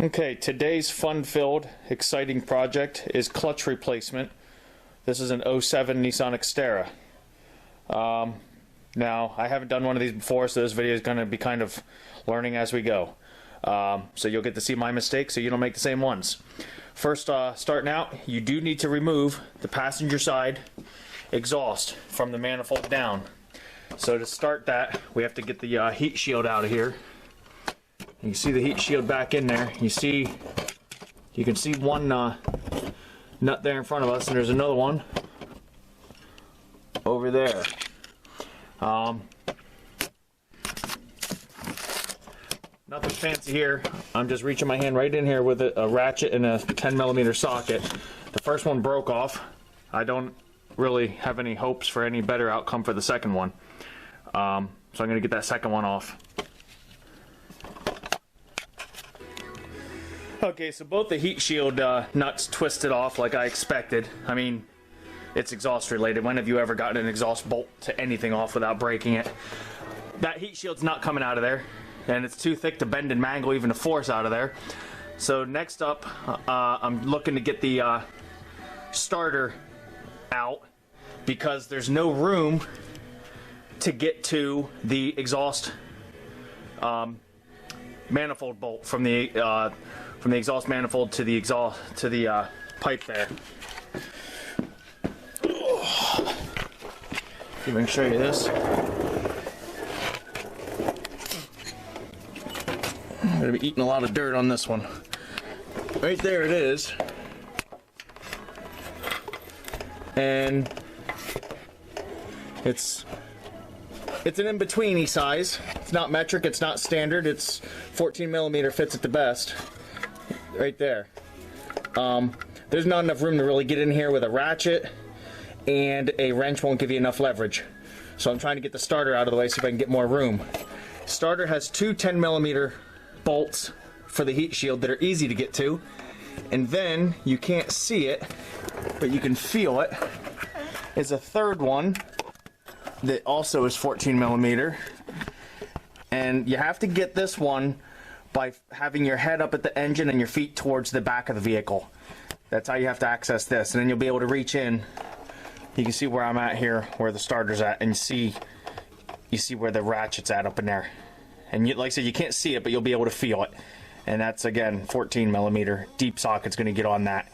Okay, today's fun-filled, exciting project is clutch replacement. This is an 07 Nissan Xterra. Now, I haven't done one of these before, so this video is going to be kind of learning as we go. So you'll get to see my mistakes so you don't make the same ones. First, starting out, you do need to remove the passenger side exhaust from the manifold down. So to start that, we have to get the heat shield out of here. You can see the heat shield back in there. You can see one nut there in front of us, and there's another one over there. Nothing fancy here. I'm just reaching my hand right in here with a ratchet and a 10mm socket. The first one broke off. I don't really have any hopes for any better outcome for the second one. So I'm going to get that second one off. Okay, so both the heat shield nuts twisted off like I expected. I mean, it's exhaust related. When have you ever gotten an exhaust bolt to anything off without breaking it? That heat shield's not coming out of there, and it's too thick to bend and mangle even to force out of there. So next up, I'm looking to get the starter out because there's no room to get to the exhaust manifold bolt from the exhaust manifold to the exhaust to the pipe there. Let me show you this. I'm gonna be eating a lot of dirt on this one. Right there it is. And it's an in-betweeny size. It's not metric, it's not standard, it's 14mm fits it the best. Right there. There's not enough room to really get in here with a ratchet, and a wrench won't give you enough leverage. So I'm trying to get the starter out of the way so if I can get more room. Starter has two 10mm bolts for the heat shield that are easy to get to, and then you can't see it, but you can feel it, is a third one that also is 14mm, and you have to get this one by having your head up at the engine and your feet towards the back of the vehicle. That's how you have to access this, and then you'll be able to reach in. You can see where I'm at here, where the starter's at, and you see where the ratchet's at up in there. And like I said, you can't see it, but you'll be able to feel it. And that's, again, 14mm. Deep socket's going to get on that.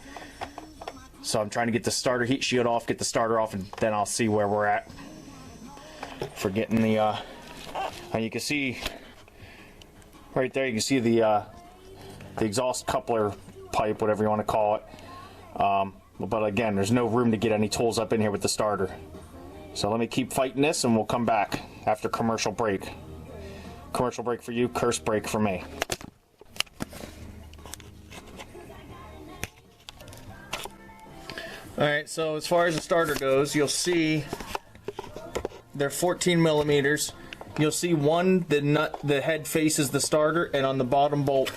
So I'm trying to get the starter heat shield off, get the starter off, and then I'll see where we're at for getting the, and you can see right there, you can see the exhaust coupler pipe, whatever you want to call it. But again, there's no room to get any tools up in here with the starter. So let me keep fighting this, and we'll come back after commercial break. Commercial break for you, curse break for me. Alright, so as far as the starter goes, you'll see they're 14mm. You'll see one, the head faces the starter, and on the bottom bolt,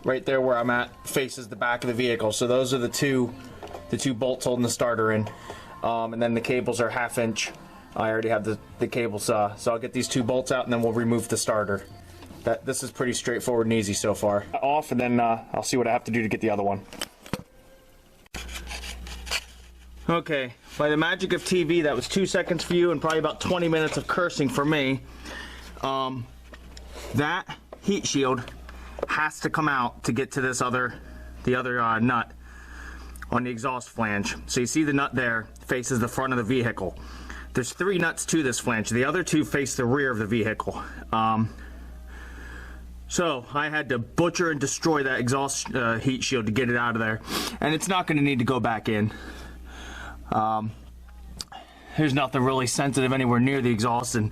right there where I'm at, faces the back of the vehicle. So those are the two bolts holding the starter in. And then the cables are 1/2 inch. I already have the cables, so I'll get these two bolts out and then we'll remove the starter. This is pretty straightforward and easy so far. Off, and then I'll see what I have to do to get the other one. Okay, by the magic of TV, that was 2 seconds for you and probably about 20 minutes of cursing for me. That heat shield has to come out to get to this the other nut on the exhaust flange. So you see the nut there faces the front of the vehicle. There's 3 nuts to this flange. The other 2 face the rear of the vehicle. So I had to butcher and destroy that exhaust heat shield to get it out of there, and it's not going to need to go back in. There's nothing really sensitive anywhere near the exhaust, and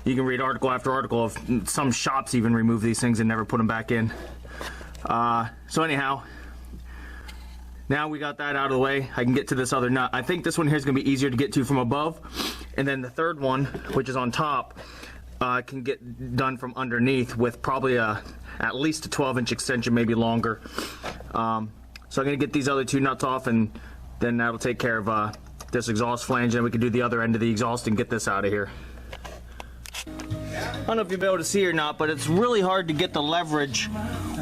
you can read article after article of some shops even remove these things and never put them back in. So anyhow, now we got that out of the way, I can get to this other nut. I think this one here is going to be easier to get to from above, and then the third one, which is on top, can get done from underneath with probably at least a 12-inch extension, maybe longer. So I'm going to get these other 2 nuts off, and then that'll take care of this exhaust flange, and we can do the other end of the exhaust and get this out of here. don't know if you'll be able to see or not, but it's really hard to get the leverage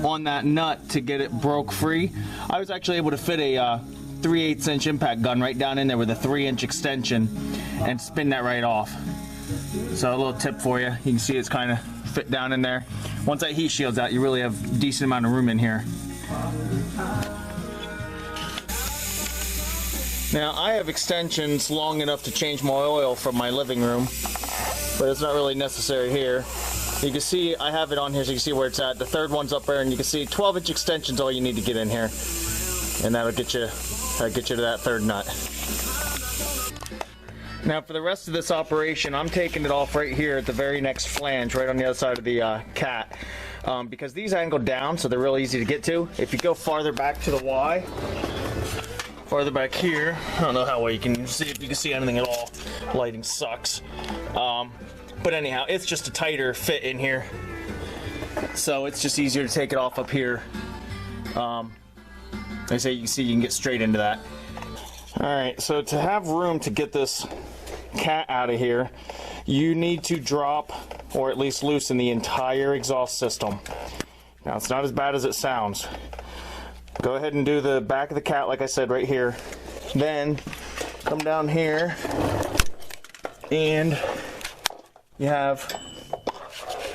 on that nut to get it broke free. I was actually able to fit a 3/8 inch impact gun right down in there with a 3-inch extension and spin that right off. So a little tip for you. You can see it's kind of fit down in there. Once that heat shield's out, you really have a decent amount of room in here. Now I have extensions long enough to change my oil from my living room, but it's not really necessary here. You can see I have it on here so you can see where it's at. The third one's up there, and you can see 12-inch extension's all you need to get in here, and that'll get you to that third nut. Now for the rest of this operation, I'm taking it off right here at the very next flange, right on the other side of the cat, because these angle down, so they're real easy to get to. If you go farther back to the Y, farther back here, I don't know how well you can see if you can see anything at all. Lighting sucks. But anyhow, it's just a tighter fit in here, so it's just easier to take it off up here. Like I say, you can see you can get straight into that. Alright, so to have room to get this cat out of here, you need to drop or at least loosen the entire exhaust system. Now it's not as bad as it sounds. Go ahead and do the back of the cat like I said right here. Then come down here and you have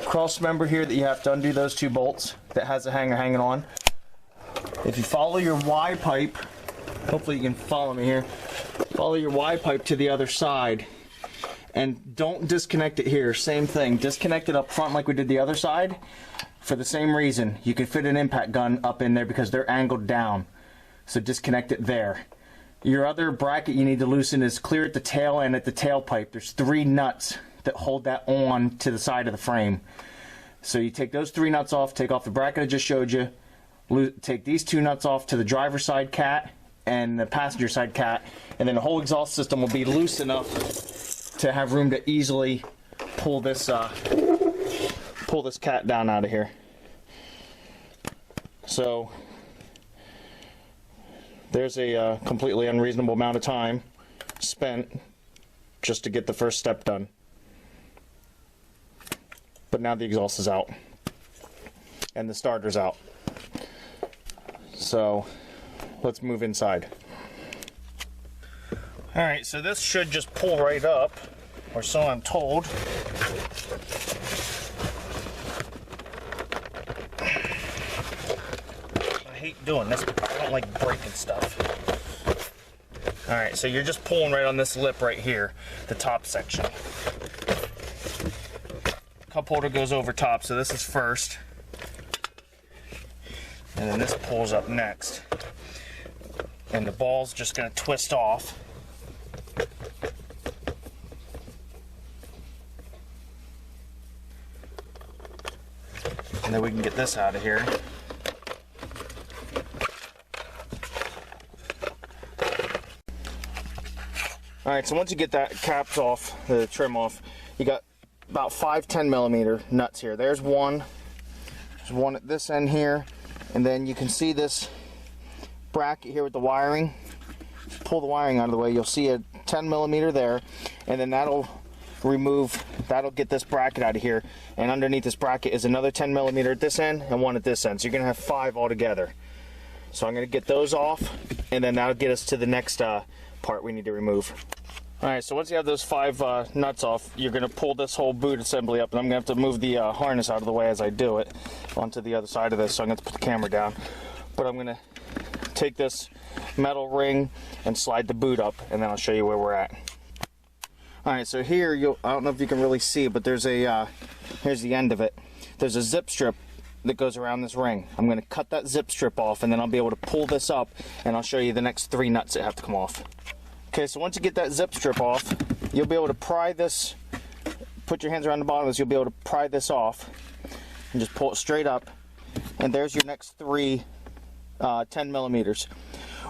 cross member here that you have to undo those 2 bolts that has a hanger hanging on. If you follow your Y pipe, hopefully you can follow me here, follow your Y pipe to the other side and don't disconnect it here. Same thing, disconnect it up front like we did the other side. For the same reason, you can fit an impact gun up in there because they're angled down, so disconnect it there. Your other bracket you need to loosen is clear at the tail and at the tailpipe. There's 3 nuts that hold that on to the side of the frame. So you take those 3 nuts off, take off the bracket I just showed you, take these 2 nuts off to the driver's side cat and the passenger side cat, and then the whole exhaust system will be loose enough to have room to easily pull this cat down out of here. So there's a completely unreasonable amount of time spent just to get the first step done. But now the exhaust is out and the starter's out. So let's move inside. Alright, so this should just pull right up, or so I'm told. I hate doing this, I don't like breaking stuff. Alright, so you're just pulling right on this lip right here, the top section. Cup holder goes over top, so this is first. And then this pulls up next. And the ball's just going to twist off. And then we can get this out of here. Alright, so once you get that caps off, the trim off, you got about 5 10mm nuts here. There's one. There's one at this end here. And then you can see this bracket here with the wiring. Pull the wiring out of the way, you'll see a 10mm there, and then that'll get this bracket out of here, and underneath this bracket is another 10mm at this end and one at this end, so you're gonna have 5 altogether. So I'm gonna get those off, and then that'll get us to the next part we need to remove. Alright, so once you have those 5 nuts off, you're going to pull this whole boot assembly up, and I'm going to have to move the harness out of the way as I do it onto the other side of this, so I'm going to put the camera down. But I'm going to take this metal ring and slide the boot up, and then I'll show you where we're at. Alright, so here, I don't know if you can really see, but there's a, here's the end of it. There's a zip strip that goes around this ring. I'm going to cut that zip strip off, and then I'll be able to pull this up, and I'll show you the next 3 nuts that have to come off. Okay, so once you get that zip strip off, you'll be able to pry this, put your hands around the bottom of this, you'll be able to pry this off and just pull it straight up, and there's your next 3 10mm.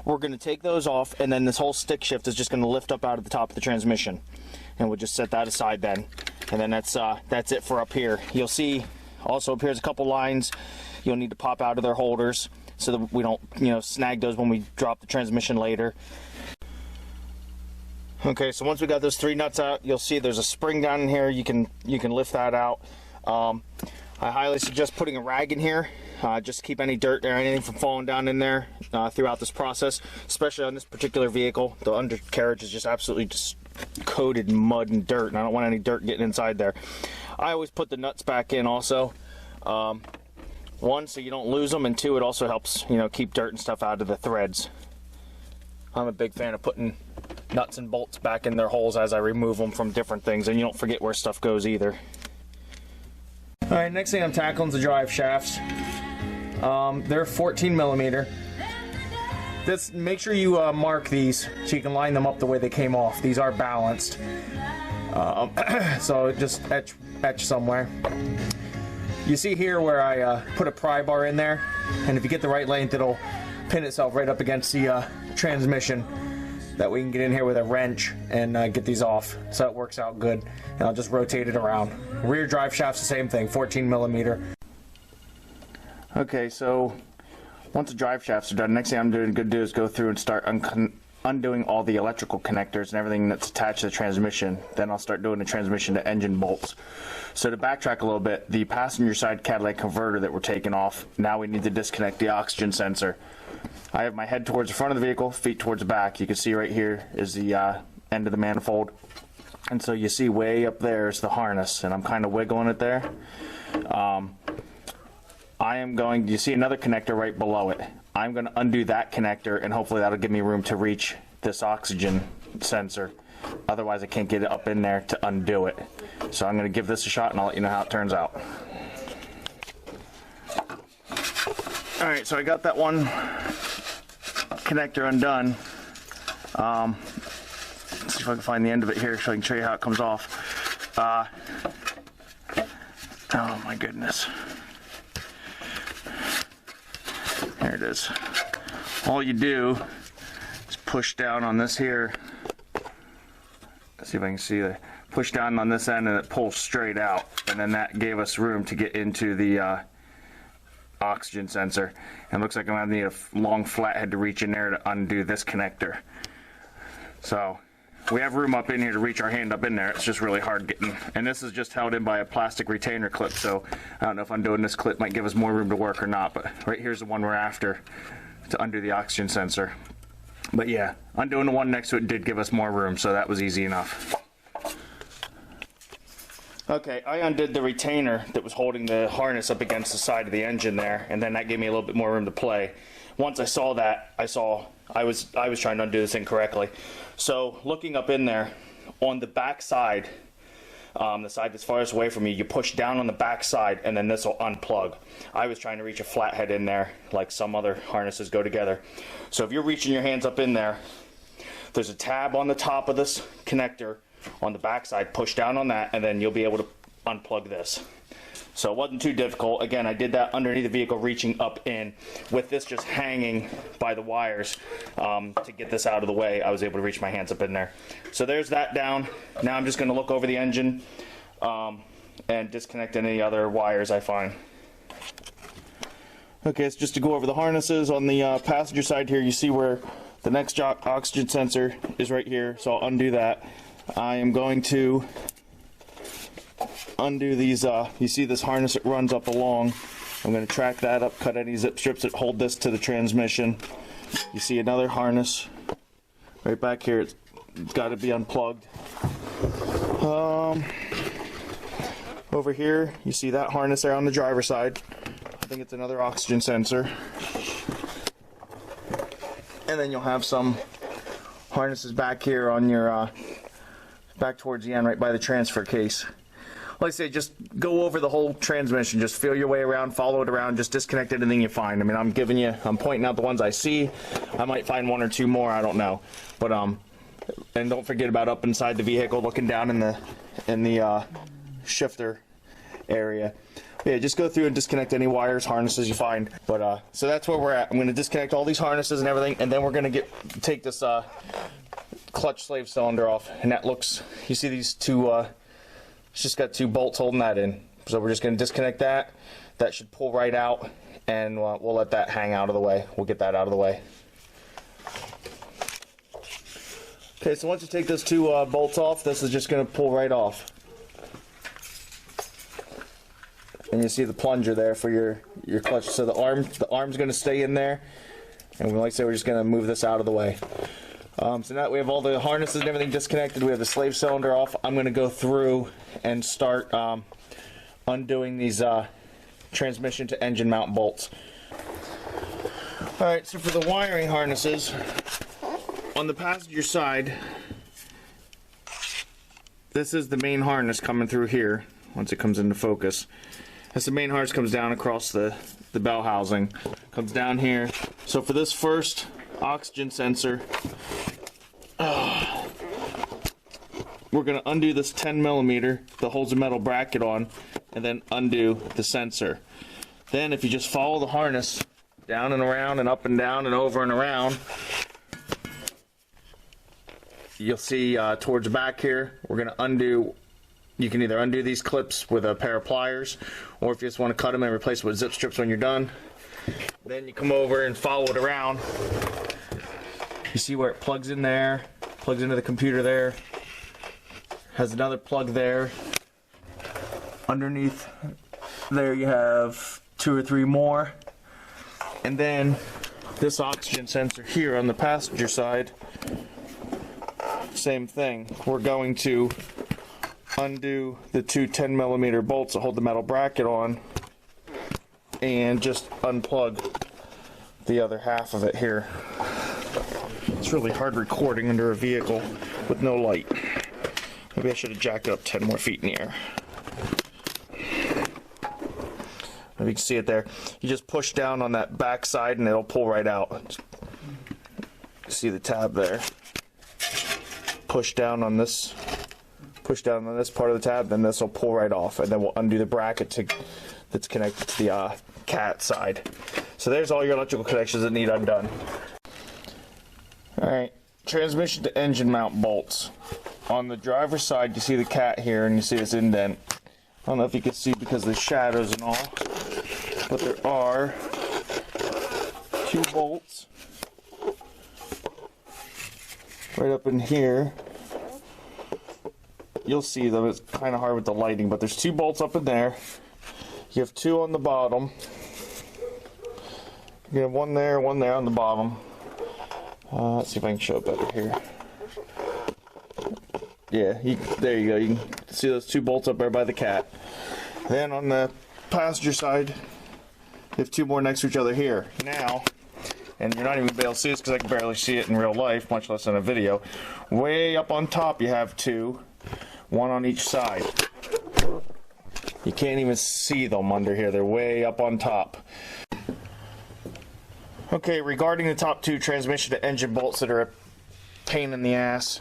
We're going to take those off, and then this whole stick shift is just going to lift up out of the top of the transmission, and we'll just set that aside then, and then that's it for up here. You'll see also up here's a couple lines you'll need to pop out of their holders so that we don't, snag those when we drop the transmission later. Okay, so once we got those 3 nuts out, you'll see there's a spring down in here. You can lift that out. I highly suggest putting a rag in here, just to keep any dirt or anything from falling down in there throughout this process, especially on this particular vehicle. The undercarriage is just absolutely just coated in mud and dirt, and I don't want any dirt getting inside there. I always put the nuts back in also. One, so you don't lose them, and two, it also helps, you know, keep dirt and stuff out of the threads. I'm a big fan of putting nuts and bolts back in their holes as I remove them from different things, and you don't forget where stuff goes either. Alright, next thing I'm tackling is the drive shafts. They're 14 millimeter. Make sure you mark these so you can line them up the way they came off. These are balanced. So just etch somewhere. You see here where I put a pry bar in there, and if you get the right length, it'll pin itself right up against the transmission. That we can get in here with a wrench and get these off, so it works out good. And I'll just rotate it around. Rear drive shaft's the same thing, 14 millimeter. Okay, so once the drive shafts are done, next thing I'm going to do is go through and start undoing all the electrical connectors and everything that's attached to the transmission. Then I'll start doing the transmission to engine bolts. So to backtrack a little bit, the passenger side catalytic converter that we're taking off, now we need to disconnect the oxygen sensor. I have my head towards the front of the vehicle, feet towards the back. You can see right here is the end of the manifold. And so you see way up there is the harness, and I'm kind of wiggling it there. You see another connector right below it. I'm going to undo that connector, and hopefully that'll give me room to reach this oxygen sensor. Otherwise I can't get it up in there to undo it. So I'm going to give this a shot, and I'll let you know how it turns out. Alright, so I got that one connector undone. Let's see if I can find the end of it here so I can show you how it comes off. Oh my goodness. There it is. All you do is push down on this here. Let's see if I can see it. Push down on this end and it pulls straight out. And then that gave us room to get into the oxygen sensor. And it looks like I'm going to need a long flathead to reach in there to undo this connector. So we have room up in here to reach our hand up in there. It's just really hard getting, and this is just held in by a plastic retainer clip, so I don't know if undoing this clip might give us more room to work or not, but right here's the one we're after to undo the oxygen sensor. But yeah, undoing the one next to it did give us more room, so that was easy enough. Okay, I undid the retainer that was holding the harness up against the side of the engine there, and then that gave me a little bit more room to play. Once I saw that, I was trying to undo this incorrectly. So looking up in there, on the back side, the side that's farthest away from you push down on the back side, and then this will unplug. I was trying to reach a flathead in there, like some other harnesses go together. So if you're reaching your hands up in there, there's a tab on the top of this connector on the back side. Push down on that, and then you'll be able to unplug this. So it wasn't too difficult. Again, I did that underneath the vehicle, reaching up in, with this just hanging by the wires. To get this out of the way, I was able to reach my hands up in there. So there's that down. Now I'm just going to look over the engine and disconnect any other wires I find. Okay, so just to go over the harnesses on the passenger side here, you see where the next oxygen sensor is right here, so I'll undo that. I am going to undo these, you see this harness that runs up along. I'm going to track that up, cut any zip strips that hold this to the transmission. You see another harness right back here. It's got to be unplugged. Over here, you see that harness there on the driver's side. I think it's another oxygen sensor. And then you'll have some harnesses back here on your, back towards the end, right by the transfer case. Like I say, just go over the whole transmission. Just feel your way around, follow it around, just disconnect anything you find. I mean, I'm pointing out the ones I see. I might find one or two more, I don't know. But and don't forget about up inside the vehicle, looking down in the shifter area. Yeah, just go through and disconnect any wires, harnesses you find. But so that's where we're at. I'm going to disconnect all these harnesses and everything, and then we're going to take this clutch slave cylinder off. And that looks, you see these two. It's just got two bolts holding that in. So we're just going to disconnect that. That should pull right out, and we'll let that hang out of the way. We'll get that out of the way. Okay, so once you take those two bolts off, this is just going to pull right off. and you see the plunger there for your clutch. So the arm's going to stay in there, and like I said, we're just going to move this out of the way. So now that we have all the harnesses and everything disconnected, we have the slave cylinder off. I'm going to go through and start undoing these transmission to engine mount bolts. Alright, so for the wiring harnesses, on the passenger side, this is the main harness coming through here once it comes into focus. As the main harness comes down across the bell housing, comes down here. So for this first oxygen sensor, we're going to undo this 10mm that holds a metal bracket on, and then undo the sensor. Then if you just follow the harness down and around and up and down and over and around, you'll see towards the back here, we're going to undo. You can either undo these clips with a pair of pliers, or if you just want to cut them and replace it with zip strips when you're done. Then you come over and follow it around. You see where it plugs in there, plugs into the computer there, has another plug there. Underneath there you have 2 or 3 more. And then this oxygen sensor here on the passenger side, same thing. We're going to undo the 2 10mm bolts that hold the metal bracket on and just unplug the other half of it here. It's really hard recording under a vehicle with no light. Maybe I should have jacked it up 10 more feet in the air. If you can see it there, you just push down on that back side and it'll pull right out. See the tab there. Push down on this part of the tab, then this will pull right off, and then we'll undo the bracket that's connected to the cat side. So there's all your electrical connections that need undone. Alright, transmission to engine mount bolts. On the driver's side, you see the cat here, and you see this indent. I don't know if you can see because of the shadows and all, but there are 2 bolts right up in here. You'll see them. It's kind of hard with the lighting, but there's 2 bolts up in there. You have 2 on the bottom. You have 1 there, 1 there on the bottom. Let's see if I can show it better here. Yeah, there you go. You can see those 2 bolts up there by the cat. Then on the passenger side, you have 2 more next to each other here. Now, and you're not even going to be able to see this because I can barely see it in real life, much less in a video. Way up on top, you have 2, 1 on each side. You can't even see them under here. They're way up on top. Okay, regarding the top 2 transmission to engine bolts that are a pain in the ass,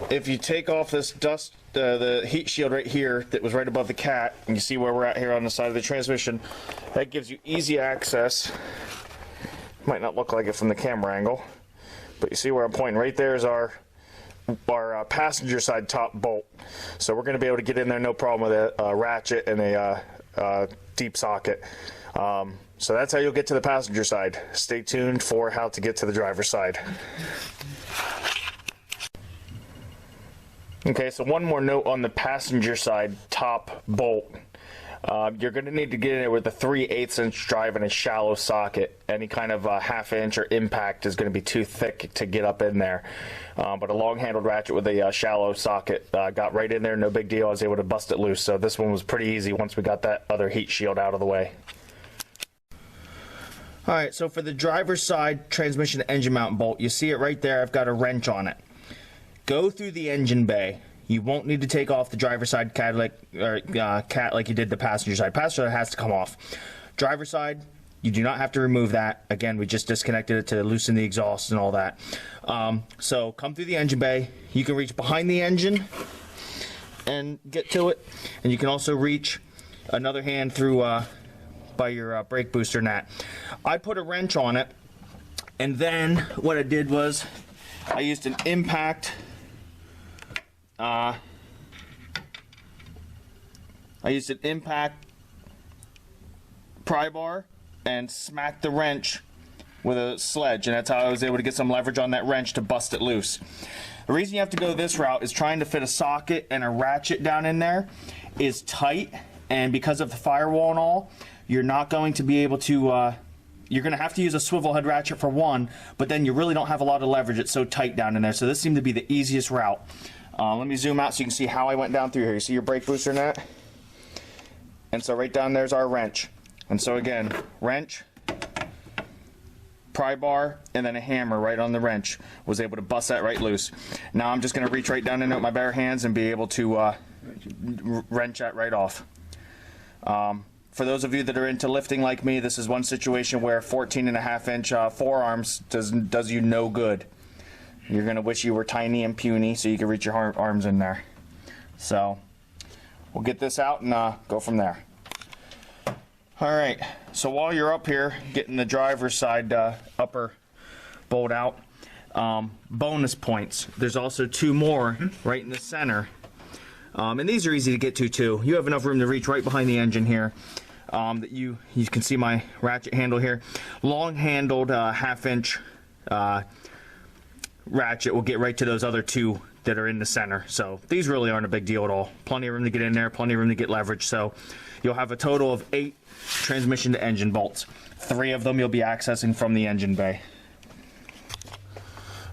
if you take off this the heat shield right here that was right above the cat, and you see where we're at here on the side of the transmission, that gives you easy access. Might not look like it from the camera angle, but you see where I'm pointing. Right there is our passenger side top bolt. So we're going to be able to get in there no problem with a ratchet and a deep socket. So that's how you'll get to the passenger side. Stay tuned for how to get to the driver's side. Okay, so one more note on the passenger side top bolt. You're going to need to get in there with a 3/8 inch drive and a shallow socket. Any kind of ½ inch or impact is going to be too thick to get up in there. But a long handled ratchet with a shallow socket got right in there, no big deal. I was able to bust it loose. So this one was pretty easy once we got that other heat shield out of the way. Alright, so for the driver's side transmission to engine mount bolt, you see it right there. I've got a wrench on it. Go through the engine bay. You won't need to take off the driver's side cat like you did the passenger side. Passenger side has to come off. Driver's side, you do not have to remove that. Again, we just disconnected it to loosen the exhaust and all that. So come through the engine bay. You can reach behind the engine and get to it. And you can also reach another hand through by your brake booster nut. I put a wrench on it, and then what I did was I used an impact prybar and smacked the wrench with a sledge, and that's how I was able to get some leverage on that wrench to bust it loose. The reason you have to go this route is trying to fit a socket and a ratchet down in there is tight, and because of the firewall and all, you're not going to be able to, you're going to have to use a swivel head ratchet for one, but then you really don't have a lot of leverage. It's so tight down in there. So this seemed to be the easiest route. Let me zoom out so you can see how I went down through here. You see your brake booster in that? And so right down there's our wrench. And so again, wrench, pry bar, and then a hammer right on the wrench. Was able to bust that right loose. Now I'm just going to reach right down in it with my bare hands and be able to wrench that right off. For those of you that are into lifting like me, this is one situation where 14.5-inch forearms does you no good. You're going to wish you were tiny and puny so you can reach your arms in there. So we'll get this out and go from there. Alright, so while you're up here getting the driver's side upper bolt out, bonus points. There's also 2 more right in the center. And these are easy to get to too. You have enough room to reach right behind the engine here. That you can see my ratchet handle here. Long handled 1/2-inch ratchet will get right to those other 2 that are in the center. So these really aren't a big deal at all. Plenty of room to get in there, plenty of room to get leverage. So you'll have a total of 8 transmission to engine bolts. 3 of them you'll be accessing from the engine bay.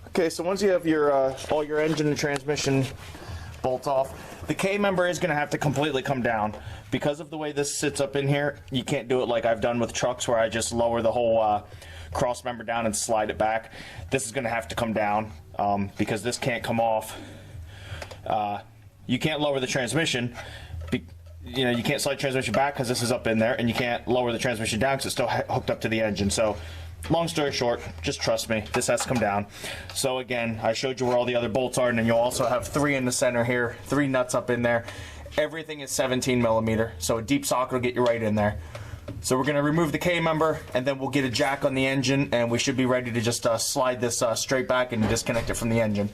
Okay, so once you have your all your engine and transmission bolts off, the K-member is going to have to completely come down. Because of the way this sits up in here, you can't do it like I've done with trucks where I just lower the whole cross member down and slide it back. This is going to have to come down because this can't come off. You can't lower the transmission. You know, you can't slide transmission back because this is up in there, and you can't lower the transmission down because it's still hooked up to the engine. So long story short, just trust me, this has to come down. So again, I showed you where all the other bolts are, and then you'll also have 3 in the center here, 3 nuts up in there. Everything is 17mm, so a deep socket will get you right in there. So we're going to remove the K-member, and then we'll get a jack on the engine, and we should be ready to just slide this straight back and disconnect it from the engine.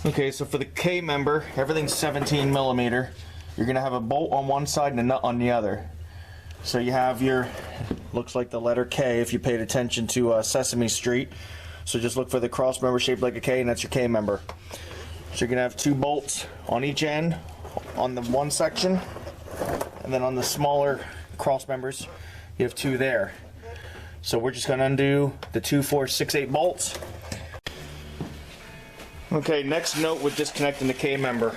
Okay, so for the K-member, everything's 17mm. You're going to have a bolt on one side and a nut on the other. So you have your, looks like the letter K if you paid attention to Sesame Street. So just look for the cross member shaped like a K, and that's your K-member. So you're going to have 2 bolts on each end on the one section, and then on the smaller cross members you have 2 there. So we're just going to undo the 2, 4, 6, 8 bolts. Okay, next note with disconnecting the K-member.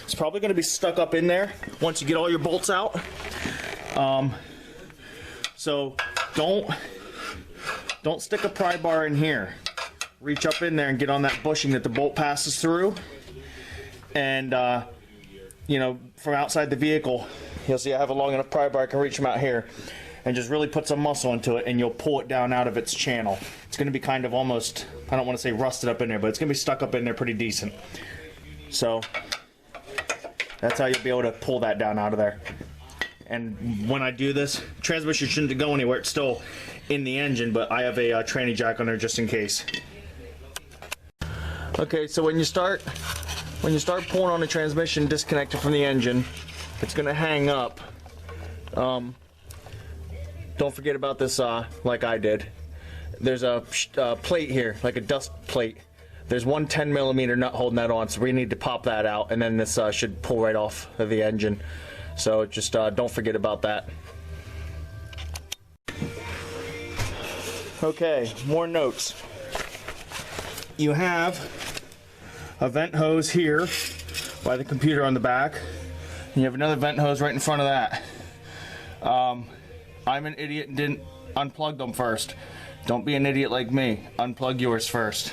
It's probably going to be stuck up in there once you get all your bolts out. So don't stick a pry bar in here. Reach up in there and get on that bushing that the bolt passes through, and you know, from outside the vehicle you'll see I have a long enough pry bar I can reach from out here, and just really put some muscle into it, and you'll pull it down out of its channel. It's going to be kind of almost, I don't want to say rusted up in there, but it's going to be stuck up in there pretty decent. So that's how you'll be able to pull that down out of there. And when I do this, transmission shouldn't go anywhere, it's still in the engine, but I have a tranny jack on there just in case. Okay, so when you start pulling on the transmission disconnected from the engine, it's going to hang up. Don't forget about this like I did. There's a plate here, like a dust plate. There's one 10mm nut holding that on, so we need to pop that out, and then this should pull right off of the engine. So just don't forget about that. Okay, more notes. You have a vent hose here by the computer on the back, and you have another vent hose right in front of that. I'm an idiot and didn't unplug them first. Don't be an idiot like me. Unplug yours first.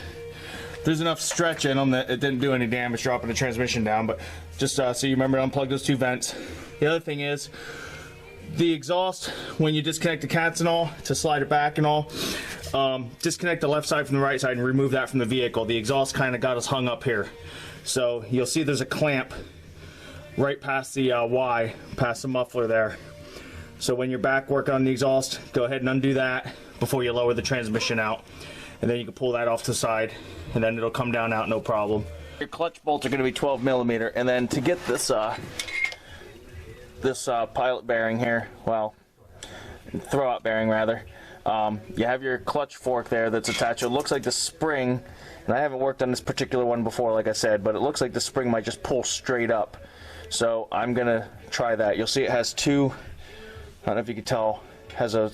There's enough stretch in them that it didn't do any damage dropping the transmission down, but just so you remember to unplug those 2 vents. The other thing is, the exhaust, when you disconnect the cats and all, to slide it back and all, disconnect the left side from the right side and remove that from the vehicle. The exhaust kind of got us hung up here. So you'll see there's a clamp right past the Y, past the muffler there. So when you're back working on the exhaust, go ahead and undo that before you lower the transmission out. And then you can pull that off to the side, and then it'll come down out no problem. Your clutch bolts are going to be 12mm, and then to get this pilot bearing here, well, throwout bearing rather, You have your clutch fork there that's attached. It looks like the spring, and I haven't worked on this particular one before, like I said, but it looks like the spring might just pull straight up. So I'm gonna try that. You'll see it has two, I don't know if you can tell, has a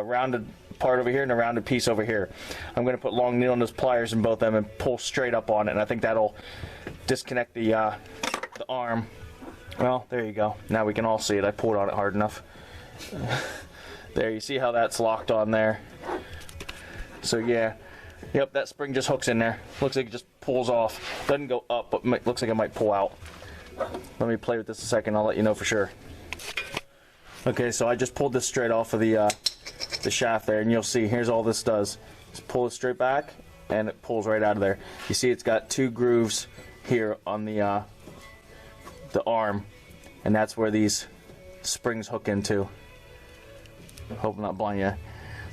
rounded part over here and a rounded piece over here. I'm gonna put long needle nose pliers in both of them and pull straight up on it, and I think that'll disconnect the arm. Well, there you go. Now we can all see it. I pulled on it hard enough. There, you see how that's locked on there. So yeah, yep, that spring just hooks in there. Looks like it just pulls off. Doesn't go up, but looks like it might pull out. Let me play with this a second. I'll let you know for sure. Okay, so I just pulled this straight off of the shaft there, and you'll see here's all this does. Just pull it straight back, and it pulls right out of there. You see it's got two grooves here on the arm, and that's where these springs hook into. Hope I'm not blind yet.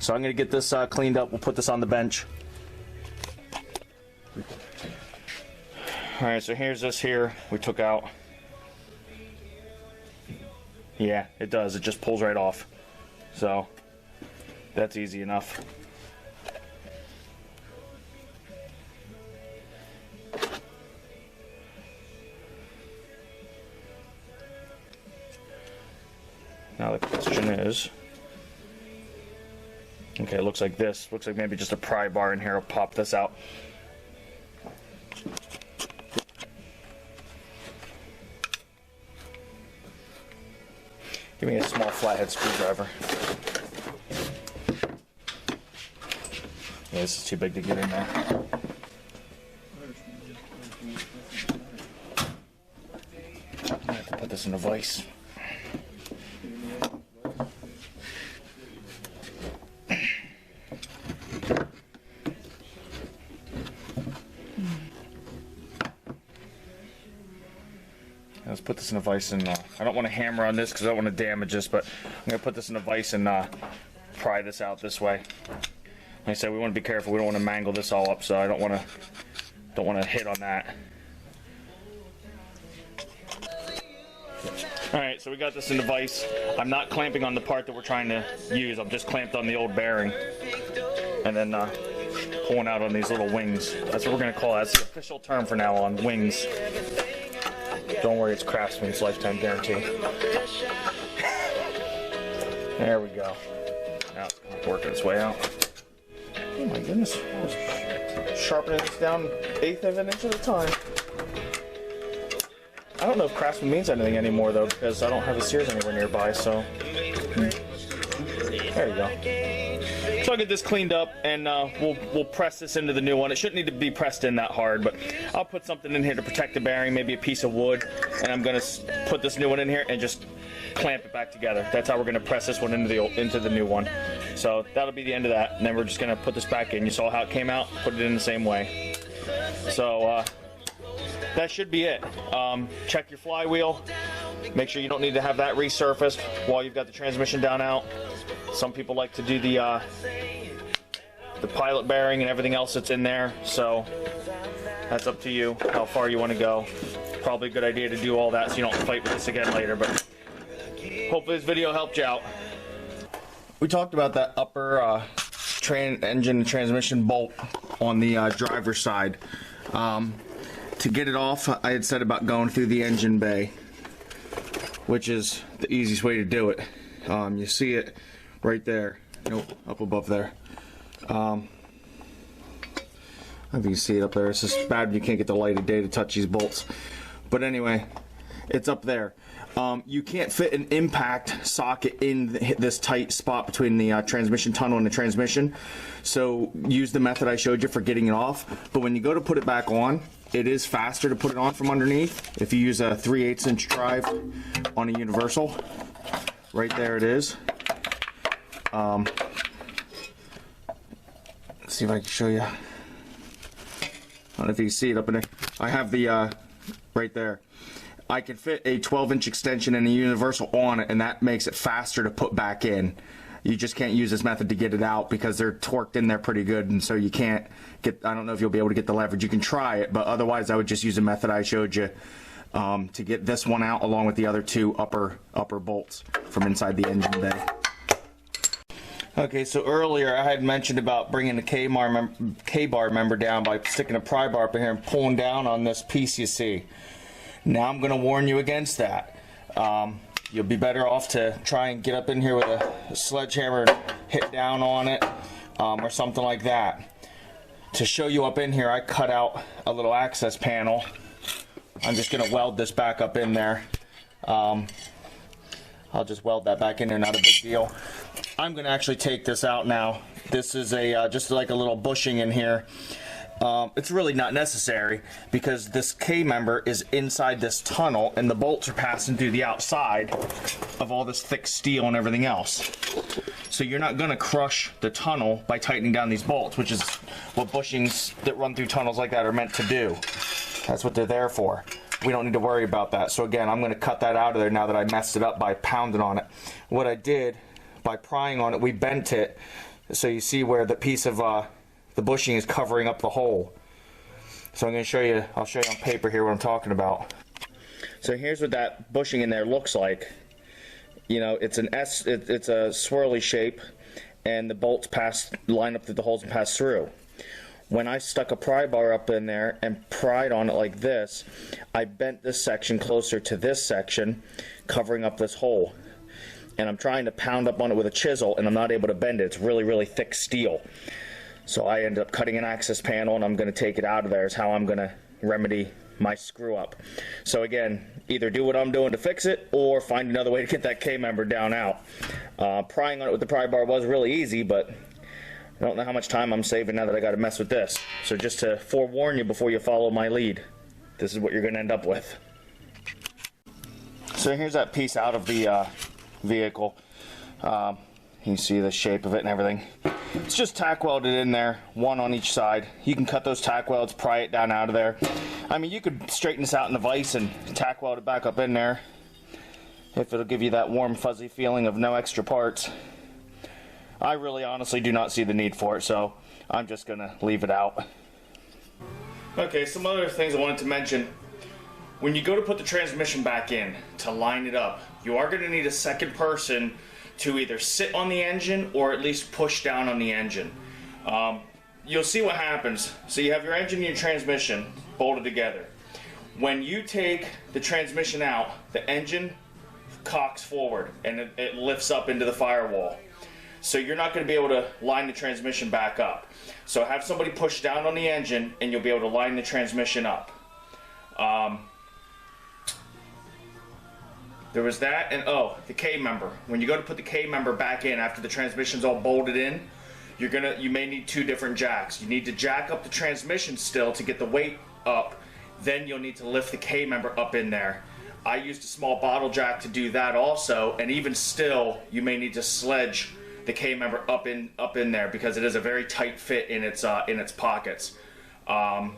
So I'm going to get this cleaned up. We'll put this on the bench. Alright, so here's this here we took out. Yeah, it does. It just pulls right off. So that's easy enough. Now the question is, okay, it looks like this. Looks like maybe just a pry bar in here will pop this out. Give me a small flathead screwdriver. Yeah, this is too big to get in there. I have to put this in a vise. Let's put this in a vise, and I don't want to hammer on this because I don't want to damage this, but I'm going to put this in a vise and pry this out this way. Like I said, we want to be careful. We don't want to mangle this all up, so I don't want to hit on that. Alright, so we got this in the vise. I'm not clamping on the part that we're trying to use. I'm just clamped on the old bearing. And then pulling out on these little wings. That's what we're going to call it. That's the official term for now on, wings. Don't worry, it's Craftsman's lifetime guarantee. There we go. Now it's working its way out. Oh my goodness. Sharpening this down 1/8 of an inch at a time. I don't know if Craftsman means anything anymore though, because I don't have a Sears anywhere nearby, so. There you go. So I'll get this cleaned up, and we'll press this into the new one. It shouldn't need to be pressed in that hard, but I'll put something in here to protect the bearing, maybe a piece of wood, and I'm going to put this new one in here and just clamp it back together. That's how we're going to press this one into the new one. So that'll be the end of that, and then we're just going to put this back in. You saw how it came out, put it in the same way. So that should be it. Check your flywheel. Make sure you don't need to have that resurfaced while you've got the transmission down out. Some people like to do the pilot bearing and everything else that's in there, so that's up to you how far you want to go. Probably a good idea to do all that so you don't fight with this again later, but hopefully this video helped you out. We talked about that upper engine and transmission bolt on the driver's side. To get it off, I had said about going through the engine bay, which is the easiest way to do it. You see it right there. Nope, up above there. I think you can see it up there. It's just bad when you can't get the light of day to touch these bolts. But anyway, it's up there. You can't fit an impact socket in this tight spot between the transmission tunnel and the transmission. So use the method I showed you for getting it off. But when you go to put it back on, it is faster to put it on from underneath. If you use a 3/8 inch drive on a universal, right there it is. Let's see if I can show you. I don't know if you can see it up in there. I have the right there. I can fit a 12-inch extension and a universal on it, and that makes it faster to put back in. You just can't use this method to get it out because they're torqued in there pretty good, and so you can't get, I don't know if you'll be able to get the leverage. You can try it, but otherwise I would just use the method I showed you to get this one out along with the other two upper bolts from inside the engine bay. Okay, so earlier I had mentioned about bringing the K-bar member down by sticking a pry bar up in here and pulling down on this piece you see. Now I'm going to warn you against that. You'll be better off to try and get up in here with a sledgehammer and hit down on it, or something like that. To show you up in here, I cut out a little access panel. I'm just going to weld this back up in there. I'll just weld that back in there, not a big deal. I'm going to actually take this out now. This is a just like a little bushing in here. It's really not necessary because this K-member is inside this tunnel and the bolts are passing through the outside of all this thick steel and everything else. So you're not going to crush the tunnel by tightening down these bolts, which is what bushings that run through tunnels like that are meant to do. That's what they're there for. We don't need to worry about that. So again, I'm going to cut that out of there now that I messed it up by pounding on it. What I did, by prying on it, we bent it so you see where the piece of the bushing is covering up the hole. So I'm going to show you, I'll show you on paper here what I'm talking about. So here's what that bushing in there looks like. You know, it's an it's a swirly shape, and the bolts line up through the holes and pass through. When I stuck a pry bar up in there and pried on it like this, I bent this section closer to this section, covering up this hole. And I'm trying to pound up on it with a chisel, and I'm not able to bend it. It's really, really thick steel. So I ended up cutting an access panel, and I'm going to take it out of there is how I'm going to remedy my screw up. So again, either do what I'm doing to fix it, or find another way to get that K-member down out. Prying on it with the pry bar was really easy, but I don't know how much time I'm saving now that I got to mess with this. So just to forewarn you before you follow my lead, this is what you're going to end up with. So here's that piece out of the vehicle. You can see the shape of it and everything. It's just tack welded in there, one on each side. You can cut those tack welds, pry it down out of there. I mean, you could straighten this out in the vise and tack weld it back up in there if it'll give you that warm, fuzzy feeling of no extra parts. I really honestly do not see the need for it, so I'm just going to leave it out. Okay, some other things I wanted to mention. When you go to put the transmission back in to line it up, you are going to need a second person to either sit on the engine or at least push down on the engine. You'll see what happens. So you have your engine and your transmission bolted together. When you take the transmission out, the engine cocks forward and it lifts up into the firewall. So you're not going to be able to line the transmission back up. So have somebody push down on the engine and you'll be able to line the transmission up. There was that, and oh, the K-member. When you go to put the K-member back in after the transmission's all bolted in, you may need two different jacks. You need to jack up the transmission still to get the weight up, then you'll need to lift the K-member up in there. I used a small bottle jack to do that also, and even still, you may need to sledge the K-member up in there because it is a very tight fit in its pockets. I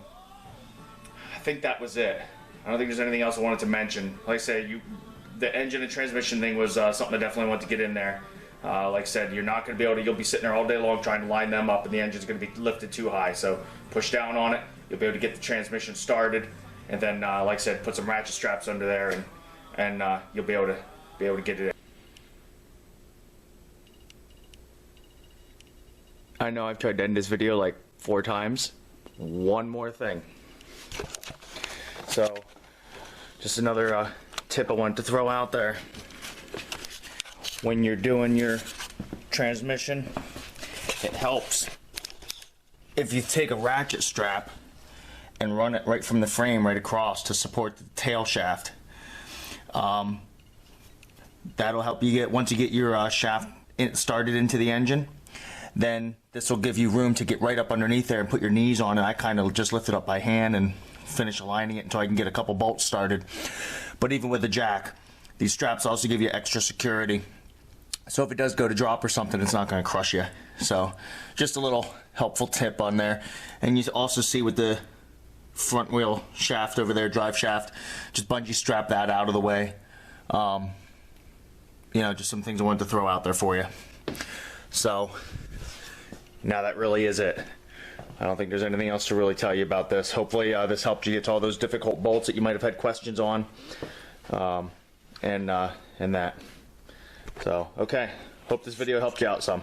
think that was it. I don't think there's anything else I wanted to mention. Like I say, the engine and transmission thing was something I definitely want to get in there. Like I said, you're not going to be able to, you'll be sitting there all day long trying to line them up and the engine's going to be lifted too high. So push down on it, you'll be able to get the transmission started, and then like I said, put some ratchet straps under there and you'll be able to get it in. I know I've tried to end this video like 4 times. One more thing. So, just another tip I wanted to throw out there. When you're doing your transmission, it helps if you take a ratchet strap and run it right from the frame right across to support the tail shaft. That'll help you get, once you get your shaft started into the engine, then this will give you room to get right up underneath there and put your knees on it. I kind of just lift it up by hand and finish aligning it until I can get a couple bolts started. But even with the jack, these straps also give you extra security. So if it does go to drop or something, it's not going to crush you. So just a little helpful tip on there. And you also see with the front wheel shaft over there, drive shaft, just bungee strap that out of the way. You know, just some things I wanted to throw out there for you. So now that really is it. I don't think there's anything else to really tell you about this. Hopefully this helped you get to all those difficult bolts that you might have had questions on, and that. So, okay. Hope this video helped you out some.